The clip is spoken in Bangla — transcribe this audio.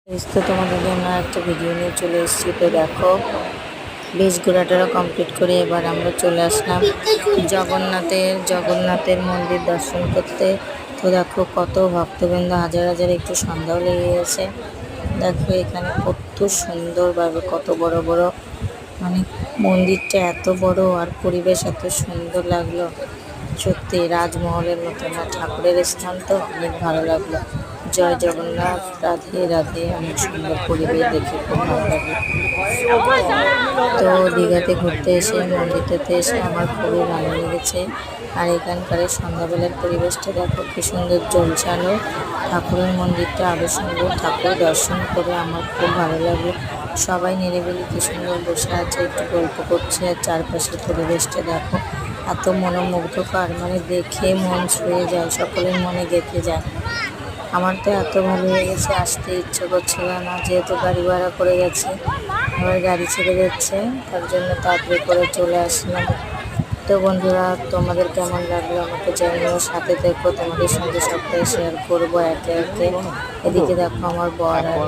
তো তোমাদের জন্য একটা ভিডিও নিয়ে চলে এসেছি। তো দেখো, বেশ ঘোরাটারা কমপ্লিট করে এবার আমরা চলে আসলাম জগন্নাথের মন্দির দর্শন করতে। তো দেখো কত ভক্তবৃন্দ, হাজার হাজার, একটু সন্ধ্যাও লেগে গেছে। দেখো এখানে কত সুন্দরভাবে, কত বড় বড়, মানে মন্দিরটা এত বড় আর পরিবেশ এত সুন্দর লাগলো। সত্যি রাজমহলের মতো না, ঠাকুরের স্থান তো অনেক ভালো লাগলো। জয় জগন্নাথ, রাধে রাধে। অনেক সুন্দর পরিবেশ দেখে খুব ভালো লাগলো। তো দীঘাতে ঘুরতে এসে, মন্দিরটাতে এসে আমার খুবই ভালো লেগেছে। আর এখানকার সন্ধ্যাবেলার পরিবেশটা দেখো কি সুন্দর ঝলসানো। ঠাকুরের মন্দিরটা আরও সুন্দর। ঠাকুর দর্শন করে আমার খুব ভালো লাগলো। সবাই নিরিবিলি কি সুন্দর বসে আছে, একটু গল্প করছে। আর চারপাশের পরিবেশটা দেখো এত মনোমুগ্ধকর, মানে দেখে মন ছুঁয়ে যায়, সকলের মনে গেঁথে যায়। আমার তো এত ভালো লেগেছে, আসতে ইচ্ছে করছিল না, যেহেতু গাড়ি ভাড়া করে গেছে, আবার গাড়ি ছেড়ে যাচ্ছে, তার জন্য তাড়াতাড়ি করে চলে আসলাম। তো বন্ধুরা, তোমাদের কেমন লাগলো আমাকে জানিও, সাথে দেখো, তোমাদের সঙ্গে সবটাই শেয়ার করবো একে একে। এদিকে দেখো আমার বর আর